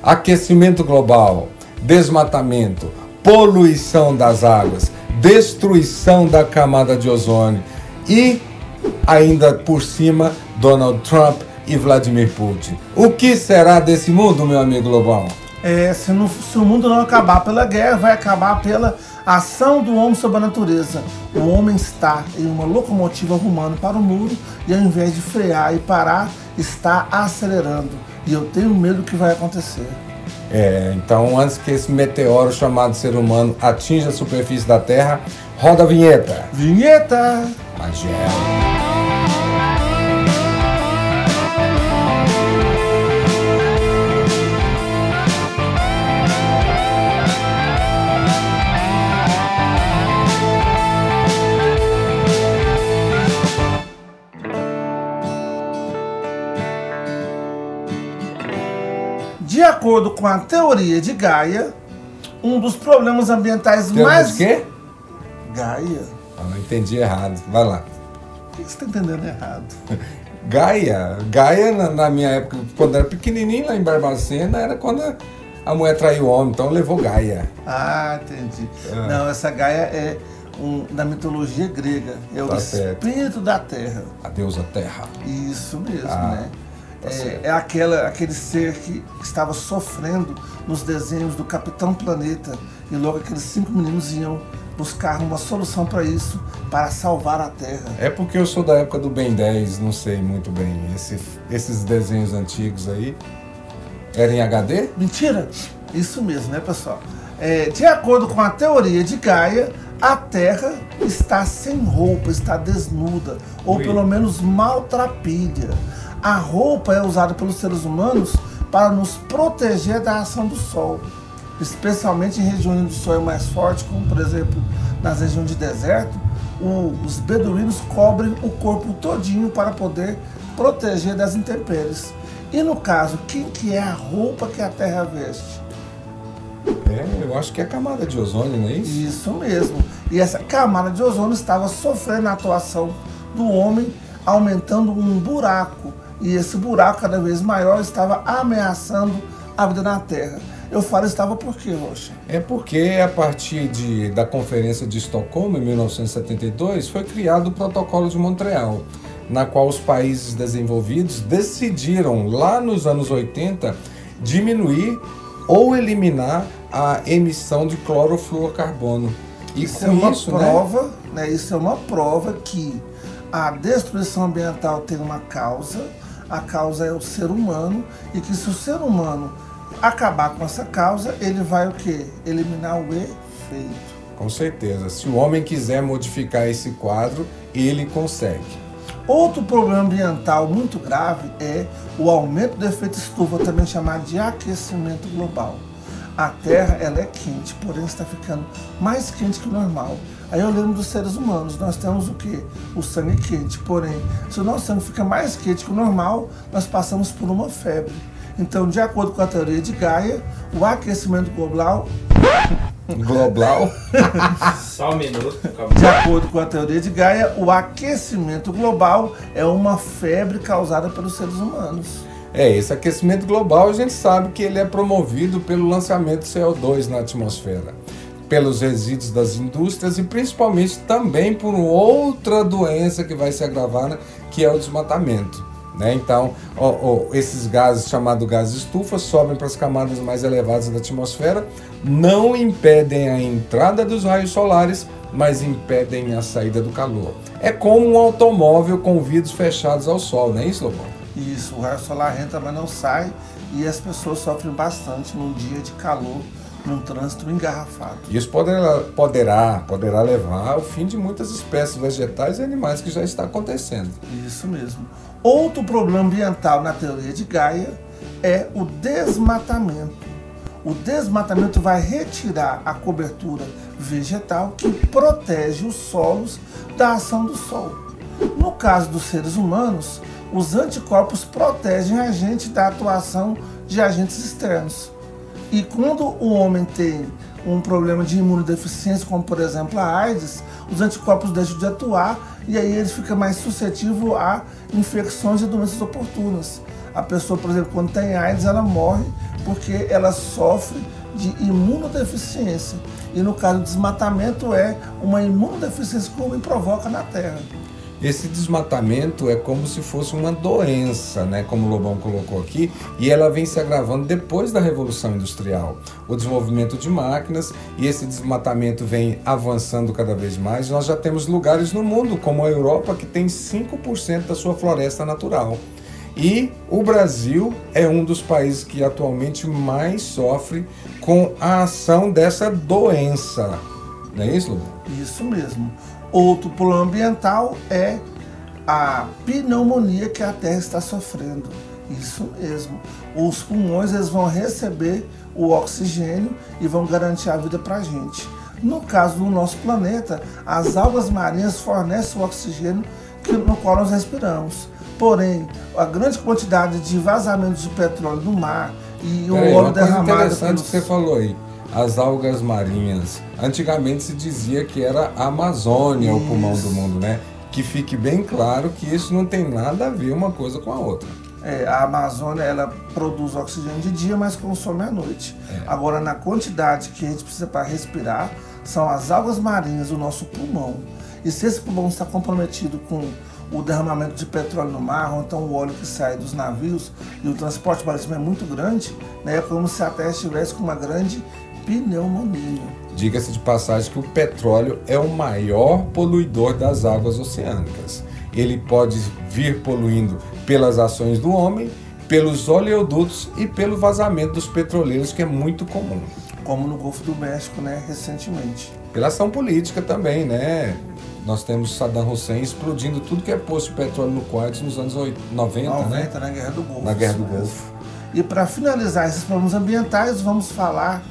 aquecimento global, desmatamento, poluição das águas, destruição da camada de ozônio e ainda por cima Donald Trump e Vladimir Putin. O que será desse mundo, meu amigo Lobão? Se o mundo não acabar pela guerra, vai acabar pela ação do homem sobre a natureza. O homem está em uma locomotiva rumando para o muro e ao invés de frear e parar, está acelerando. E eu tenho medo do que vai acontecer. Então antes que esse meteoro chamado ser humano atinja a superfície da Terra, roda a vinheta. Vinheta! Magel. De acordo com a teoria de Gaia, um dos problemas ambientais mais... De quê? Gaia. Não entendi errado. Vai lá. O que você está entendendo errado? Gaia. Gaia, na minha época, quando era pequenininho, lá em Barbacena, era quando a mulher traiu o homem, então levou Gaia. Ah, entendi. Não, essa Gaia é da mitologia grega. É o espírito da Terra. A deusa Terra. Isso mesmo, né? Aquele ser que estava sofrendo nos desenhos do Capitão Planeta e logo aqueles 5 meninos iam buscar uma solução para isso, para salvar a Terra. É porque eu sou da época do Ben 10, não sei muito bem. Esses desenhos antigos aí eram em HD? Mentira! Isso mesmo, né, pessoal? De acordo com a teoria de Gaia, a Terra está sem roupa, está desnuda, ou pelo menos maltrapilha. A roupa é usada pelos seres humanos para nos proteger da ação do Sol, especialmente em regiões onde o Sol é mais forte, como por exemplo nas regiões de deserto. Os beduínos cobrem o corpo todinho para poder proteger das intempéries. E no caso, quem que é a roupa que a Terra veste? Eu acho que é a camada de ozônio, não é isso? Isso mesmo. E essa camada de ozônio estava sofrendo a atuação do homem, aumentando um buraco. E esse buraco cada vez maior estava ameaçando a vida na Terra. Eu falo estava por quê, Rocha? É porque a partir da Conferência de Estocolmo, em 1972, foi criado o Protocolo de Montreal, na qual os países desenvolvidos decidiram, lá nos anos 80, diminuir ou eliminar a emissão de clorofluorcarbono. E isso é uma prova, né? Isso é uma prova que a destruição ambiental tem uma causa, a causa é o ser humano, e que se o ser humano acabar com essa causa, ele vai o quê? Eliminar o efeito. Com certeza. Se o homem quiser modificar esse quadro, ele consegue. Outro problema ambiental muito grave é o aumento do efeito estufa, também chamado de aquecimento global. A Terra ela é quente, porém está ficando mais quente que o normal. Aí eu lembro dos seres humanos, nós temos o quê? O sangue quente, porém, se o nosso sangue fica mais quente que o normal, nós passamos por uma febre. Então, de acordo com a teoria de Gaia, o aquecimento global... Global? Só um minuto. De acordo com a teoria de Gaia, o aquecimento global é uma febre causada pelos seres humanos. Esse aquecimento global a gente sabe que ele é promovido pelo lançamento de CO2 na atmosfera, pelos resíduos das indústrias e principalmente também por outra doença que vai se agravar, que é o desmatamento. Então, esses gases chamados gases estufa sobem para as camadas mais elevadas da atmosfera, não impedem a entrada dos raios solares, mas impedem a saída do calor. É como um automóvel com vidros fechados ao sol, não é isso, Lobão? Isso, o raio solar entra, mas não sai, e as pessoas sofrem bastante num dia de calor, num trânsito engarrafado. Isso poderá levar ao fim de muitas espécies vegetais e animais, que já está acontecendo. Isso mesmo. Outro problema ambiental na teoria de Gaia é o desmatamento. O desmatamento vai retirar a cobertura vegetal que protege os solos da ação do sol. No caso dos seres humanos, os anticorpos protegem a gente da atuação de agentes externos. E quando o homem tem um problema de imunodeficiência, como por exemplo a AIDS, os anticorpos deixam de atuar e aí ele fica mais suscetível a infecções e doenças oportunas. A pessoa, por exemplo, quando tem AIDS, ela morre porque ela sofre de imunodeficiência. E no caso do desmatamento é uma imunodeficiência que o homem provoca na terra. Esse desmatamento é como se fosse uma doença, né? Como o Lobão colocou aqui, e ela vem se agravando depois da Revolução Industrial. O desenvolvimento de máquinas e esse desmatamento vem avançando cada vez mais. Nós já temos lugares no mundo, como a Europa, que tem 5% da sua floresta natural. E o Brasil é um dos países que atualmente mais sofre com a ação dessa doença. Não é isso, Lobão? Isso mesmo. Outro problema ambiental é a pneumonia que a Terra está sofrendo. Isso mesmo. Os pulmões eles vão receber o oxigênio e vão garantir a vida para a gente. No caso do nosso planeta, as algas marinhas fornecem o oxigênio no qual nós respiramos. Porém, a grande quantidade de vazamento de petróleo no mar e o óleo derramado... Interessante que você falou aí. As algas marinhas. Antigamente se dizia que era a Amazônia o pulmão do mundo, né? Que fique bem claro que isso não tem nada a ver uma coisa com a outra. A Amazônia, ela produz oxigênio de dia, mas consome à noite. Agora, na quantidade que a gente precisa para respirar, são as algas marinhas, o nosso pulmão. E se esse pulmão está comprometido com o derramamento de petróleo no mar, ou então o óleo que sai dos navios, e o transporte marítimo é muito grande, né? É como se a Terra estivesse com uma grande pneumonia. Diga-se de passagem que o petróleo é o maior poluidor das águas oceânicas. Ele pode vir poluindo pelas ações do homem, pelos oleodutos e pelo vazamento dos petroleiros, que é muito comum. Como no Golfo do México, né, recentemente. Pela ação política também, né? Nós temos Saddam Hussein explodindo tudo que é posto de petróleo no Kuwait nos anos 90, né? Na Guerra do Golfo. Na Guerra do Golfo. E para finalizar esses problemas ambientais, vamos falar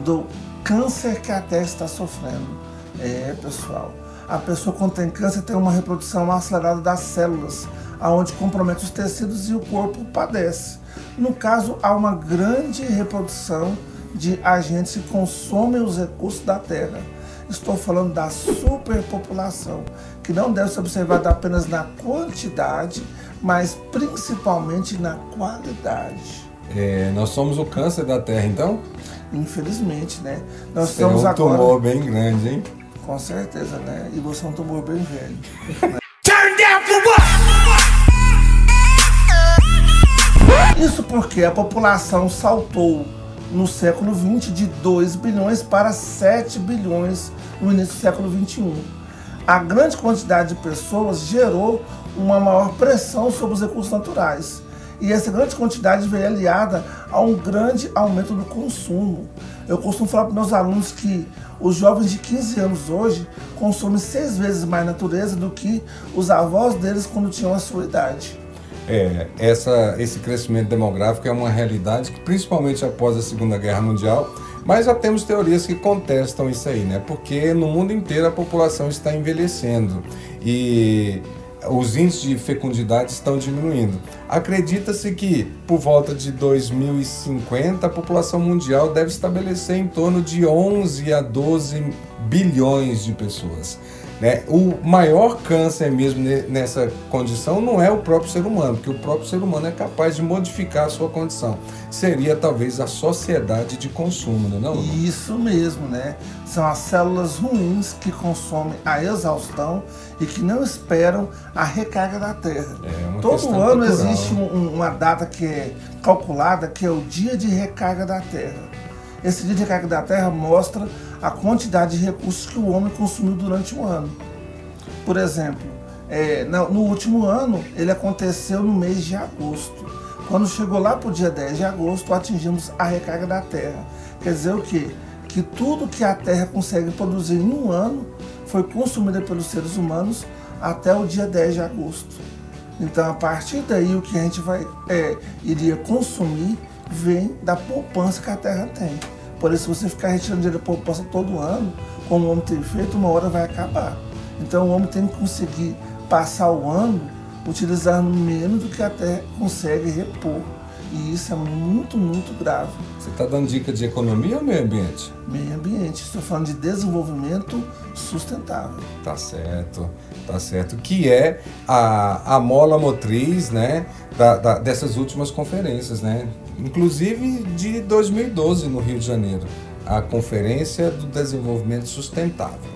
do câncer que a Terra está sofrendo. Pessoal, a pessoa quando tem câncer tem uma reprodução acelerada das células, aonde compromete os tecidos e o corpo padece. No caso, há uma grande reprodução de agentes que consomem os recursos da Terra. Estou falando da superpopulação, que não deve ser observada apenas na quantidade, mas principalmente na qualidade. Nós somos o câncer da Terra, então? Infelizmente, né? Nós Você é um tumor bem grande, hein? Com certeza, né? E você é um tumor bem velho. Turn down for what? Isso porque a população saltou no século XX de 2 bilhões para 7 bilhões no início do século XXI. A grande quantidade de pessoas gerou uma maior pressão sobre os recursos naturais. E essa grande quantidade veio aliada a um grande aumento do consumo. Eu costumo falar para meus alunos que os jovens de 15 anos hoje consomem 6 vezes mais natureza do que os avós deles quando tinham a sua idade. Esse crescimento demográfico é uma realidade que, principalmente após a Segunda Guerra Mundial, mas já temos teorias que contestam isso aí, né? Porque no mundo inteiro a população está envelhecendo e os índices de fecundidade estão diminuindo. Acredita-se que, por volta de 2050, a população mundial deve estabelecer em torno de 11 a 12 bilhões de pessoas. Né? O maior câncer mesmo nessa condição não é o próprio ser humano, porque o próprio ser humano é capaz de modificar a sua condição. Seria talvez a sociedade de consumo, não é? Isso mesmo, né? São as células ruins que consomem a exaustão e que não esperam a recarga da Terra. Todo ano existe uma data que é calculada, que é o dia de recarga da Terra. Esse dia de recarga da Terra mostra a quantidade de recursos que o homem consumiu durante um ano. Por exemplo, no último ano, ele aconteceu no mês de agosto. Quando chegou lá para o dia 10 de agosto, atingimos a recarga da Terra. Quer dizer o quê? Que tudo que a Terra consegue produzir em um ano foi consumido pelos seres humanos até o dia 10 de agosto. Então, a partir daí, o que a gente iria consumir vem da poupança que a Terra tem. Por isso, se você ficar retirando dinheiro da poupança todo ano, como o homem tem feito, uma hora vai acabar. Então, o homem tem que conseguir passar o ano utilizando menos do que a Terra consegue repor. E isso é muito, muito grave. Você está dando dica de economia ou meio ambiente? Meio ambiente. Estou falando de desenvolvimento sustentável. Tá certo, tá certo. Que é a mola motriz, né, dessas últimas conferências, né? inclusive de 2012 no Rio de Janeiro, a Conferência do Desenvolvimento Sustentável.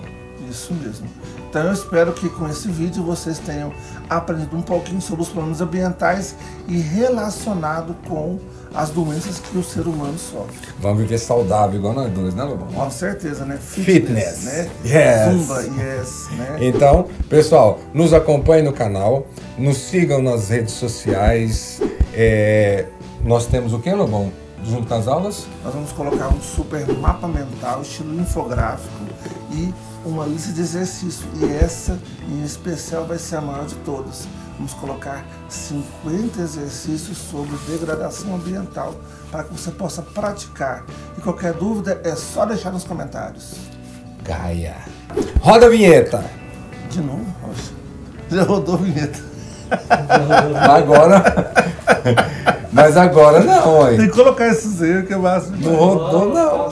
Isso mesmo. Então eu espero que com esse vídeo vocês tenham aprendido um pouquinho sobre os problemas ambientais e relacionado com as doenças que o ser humano sofre. Vamos viver saudável igual nós dois, né, Lobão? Com certeza, né? Fitness. Né? Yes. Zumba, yes. Né? Então, pessoal, nos acompanhem no canal, nos sigam nas redes sociais. Nós temos o que, Lobão? Junto com as aulas? Nós vamos colocar um super mapa mental, estilo infográfico e uma lista de exercícios. E essa, em especial, vai ser a maior de todas. Vamos colocar 50 exercícios sobre degradação ambiental para que você possa praticar. E qualquer dúvida é só deixar nos comentários. Gaia. Roda a vinheta. De novo, Rocha. Já rodou a vinheta. Mas agora não, aí. Tem que colocar esses erros que é massa. Não rodou, não.